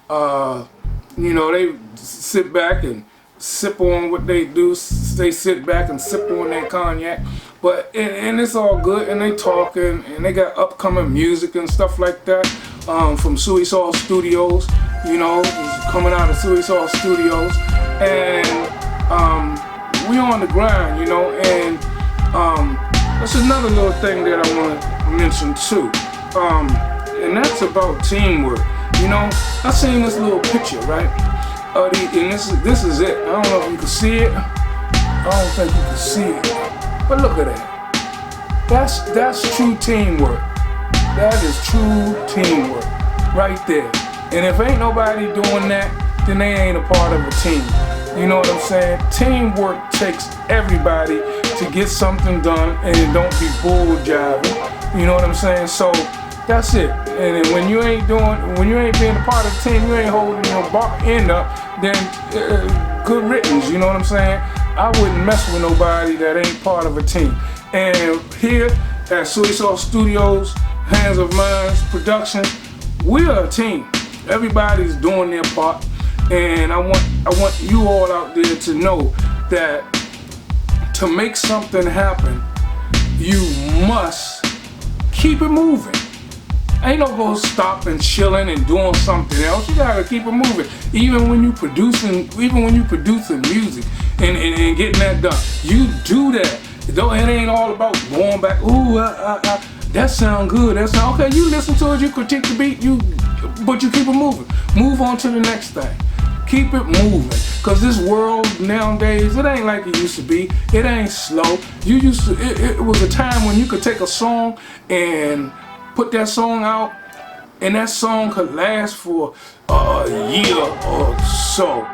you know, they sit back and sip on what they do. They sit back and sip on their cognac. But and it's all good, and they talking, and they got upcoming music and stuff like that from SOO E SOSS Studios. You know, it's coming out of SOO E SOSS Studios, and we on the grind, you know. And that's another little thing that I want to mention too, and that's about teamwork. You know, I seen this little picture, right? And this is it. I don't know if you can see it. I don't think you can see it. But look at that. That's true teamwork. That is true teamwork right there. And if ain't nobody doing that, then they ain't a part of a team. You know what I'm saying? Teamwork takes everybody to get something done, and it don't be bull jiving. You know what I'm saying? So that's it. And when you ain't being a part of the team, you ain't holding your end up, then good riddance. You know what I'm saying? I wouldn't mess with nobody that ain't part of a team. And here at SOO E SOSS Studios, Hands of Minds Production, we are a team. Everybody's doing their part, and I want you all out there to know that to make something happen, you must keep it moving. Ain't no go stopping, chilling, and doing something else. You gotta keep it moving. Even when you producing music and getting that done, you do that. It ain't all about going back. Ooh, that sound good. That sound okay. You listen to it. You critique the beat. But you keep it moving. Move on to the next thing. Keep it moving. Cause this world nowadays, it ain't like it used to be. It ain't slow. It was a time when you could take a song and put that song out, and that song could last for a year or so.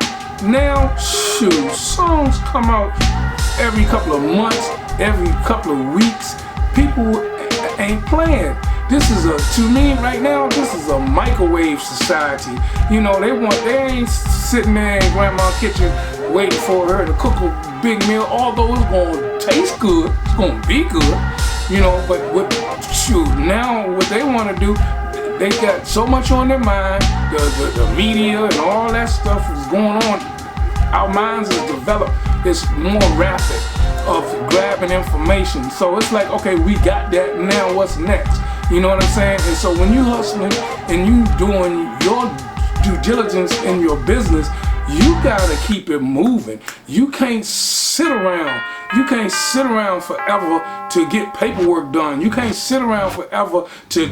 Now, shoot, songs come out every couple of months, every couple of weeks. People ain't playing. To me right now, this is a microwave society. You know, they ain't sitting there in grandma's kitchen waiting for her to cook a big meal, although it's gonna taste good, it's gonna be good, you know, but now what they want to do, they got so much on their mind, the media and all that stuff is going on. Our minds is developed, it's more rapid of grabbing information. So it's like, okay, we got that, now what's next? You know what I'm saying? And so when you hustling and you doing your due diligence in your business, you gotta keep it moving. You can't sit around. You can't sit around forever to get paperwork done. You can't sit around forever to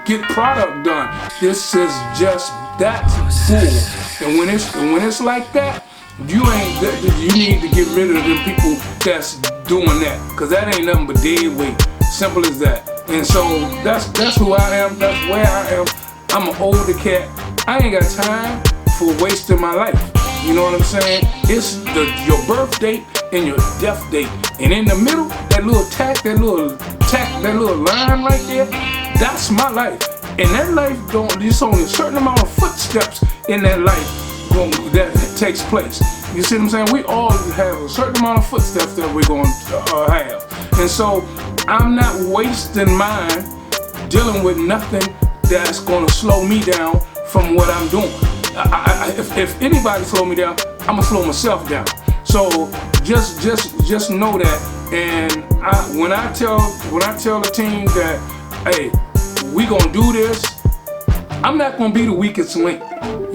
get product done. This is just that full. And when it's like that, you need to get rid of the people that's doing that, cause that ain't nothing but dead weight. Simple as that. And so that's who I am. That's where I am. I'm an older cat. I ain't got time for wasting my life. You know what I'm saying? It's your birth date and your death date, and in the middle, that little line right there, that's my life. And that life there's only a certain amount of footsteps in that life that takes place. You see what I'm saying? We all have a certain amount of footsteps that we're going to have. And so I'm not wasting mine dealing with nothing that's going to slow me down from what I'm doing. If anybody slow me down, I'm gonna slow myself down. So just know that. And when I tell the team that, hey, we gonna do this, I'm not gonna be the weakest link.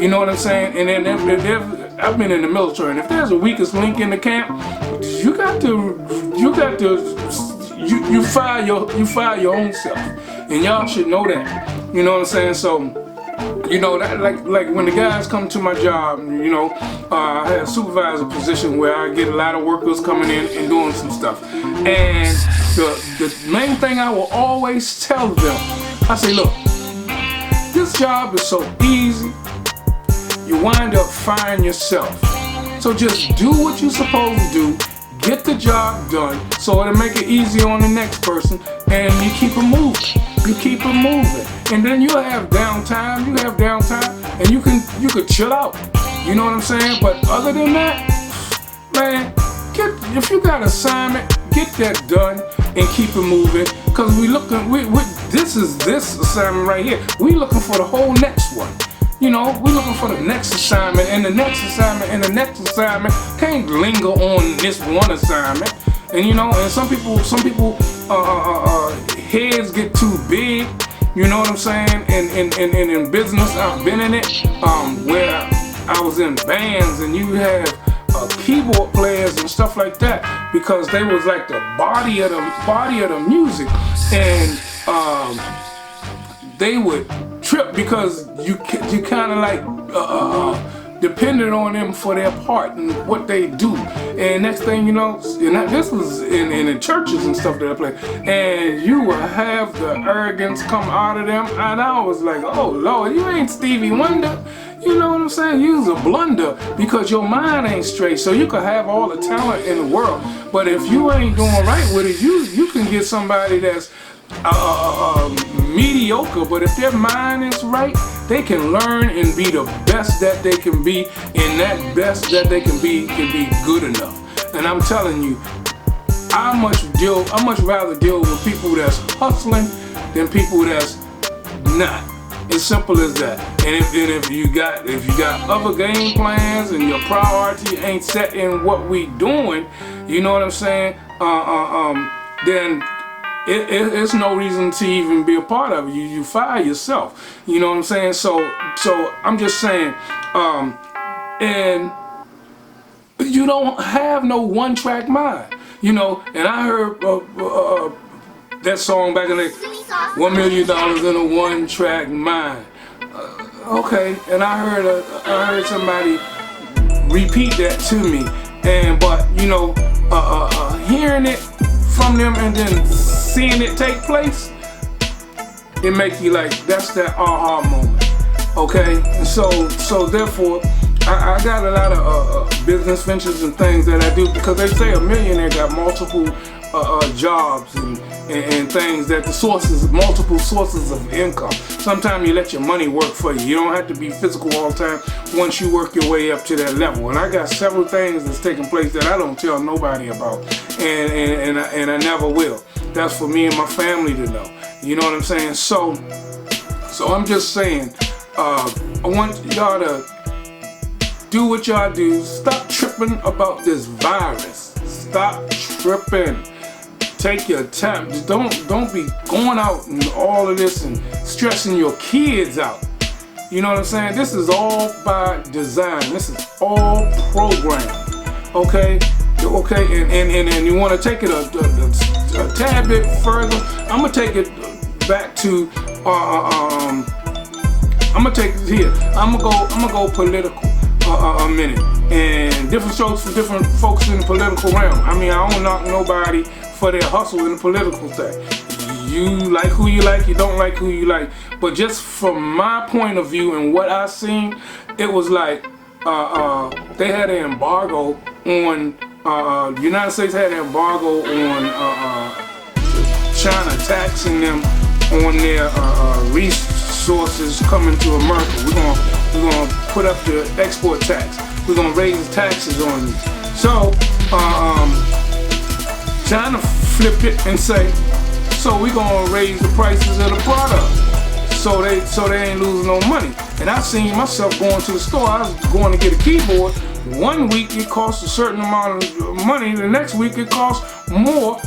You know what I'm saying? And then I've been in the military, and if there's a weakest link in the camp, you fire your own self, and y'all should know that. You know what I'm saying? So, you know, that like when the guys come to my job, you know, I had a supervisor position where I get a lot of workers coming in and doing some stuff. And the main thing I will always tell them, I say, look, this job is so easy, you wind up firing yourself. So just do what you're supposed to do, get the job done, so it'll make it easy on the next person, and you keep it moving. You keep it moving. And then you'll have downtime, and you can chill out. You know what I'm saying? But other than that, man, if you got an assignment, get that done and keep it moving. Cause this assignment right here, we looking for the whole next one. You know, we're looking for the next assignment and the next assignment and the next assignment. Can't linger on this one assignment. And you know, and some people heads get too big. You know what I'm saying? And in business, I've been in it, where I was in bands, and you have keyboard players and stuff like that, because they was like the body of the music, and they would trip because you kind of like depended on them for their part and what they do. And next thing you know, and this was in the churches and stuff that I played, and you will have the arrogance come out of them, and I was like, oh Lord, you ain't Stevie Wonder. You know what I'm saying? You's a blunder because your mind ain't straight. So you could have all the talent in the world, but if you ain't doing right with it, you can get somebody that's mediocre, but if their mind is right, they can learn and be the best that they can be, and that best that they can be good enough. And I'm telling you, I much rather deal with people that's hustling than people that's not. It's simple as that. And if you got other game plans and your priority ain't set in what we doing, you know what I'm saying? Then it's no reason to even be a part of it. You fire yourself. You know what I'm saying? So I'm just saying, and you don't have no one-track mind. You know, and I heard that song back in the $1 million in a one-track mind. Okay, and I heard somebody repeat that to me, but you know, hearing it from them and then seeing it take place, it makes you like, that's that aha moment. Okay, and so therefore, I got a lot of business ventures and things that I do, because they say a millionaire got multiple jobs and things, that multiple sources of income. Sometimes you let your money work for you. You don't have to be physical all the time once you work your way up to that level. And I got several things that's taking place that I don't tell nobody about, and I never will. That's for me and my family to know. You know what I'm saying? So I'm just saying, I want y'all to do what y'all do. Stop tripping about this virus. Stop tripping. Take your time. Just don't be going out and all of this and stressing your kids out. You know what I'm saying? This is all by design. This is all programmed. Okay? Okay, and you want to take it a tad bit further. I'm gonna take it back to I'm gonna take it here. I'm gonna go political a minute, and different strokes for different folks in the political realm. I mean, I don't knock nobody for their hustle in the political thing. You like who you like, you don't like who you like. But just from my point of view and what I seen, it was like they had an embargo on. The United States had an embargo on China taxing them on their resources coming to America. We're gonna put up the export tax. We're gonna raise the taxes on you. So China flipped it and say, so we're gonna raise the prices of the product, so they ain't losing no money. And I seen myself going to the store. I was going to get a keyboard. One week it costs a certain amount of money. The next week it costs more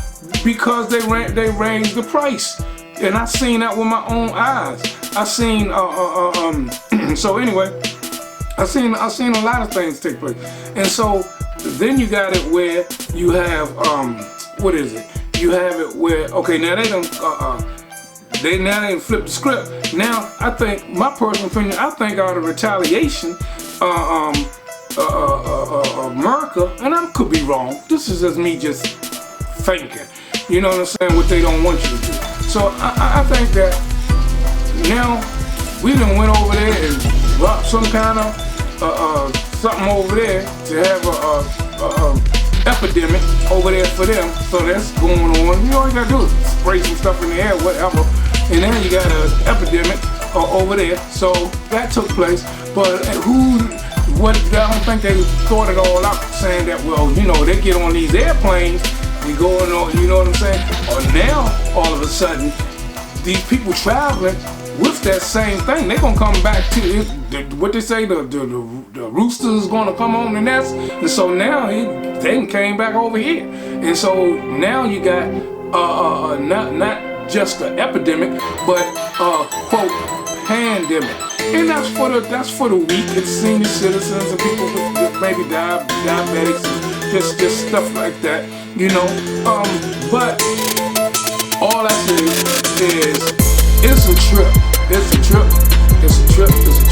because they raised the price. And I seen that with my own eyes. I seen so anyway, I seen a lot of things take place. And so then you got it where you have what is it? You have it where, okay, now they done flipped the script. Now I think, my personal opinion, I think out of retaliation, America, and I could be wrong, this is just me just thinking, you know what I'm saying, what they don't want you to do. So I think that now we done went over there and dropped some kind of something over there to have a epidemic over there for them. So that's going on. You all you gotta do is spray some stuff in the air, whatever, and then you got an epidemic over there. So that took place. But I don't think they thought it all out, saying that, well, you know, they get on these airplanes, we going on, you know what I'm saying? Or now, all of a sudden, these people traveling with that same thing, they're gonna come back to it. what they say, the rooster is gonna come on the nest, and so now they came back over here, and so now you got not just an epidemic, but quote pandemic, and that's for the weak, it's senior citizens and people with maybe diabetics and just stuff like that, you know. But all I say is it's a trip. It's a trip. It's a trip. It's a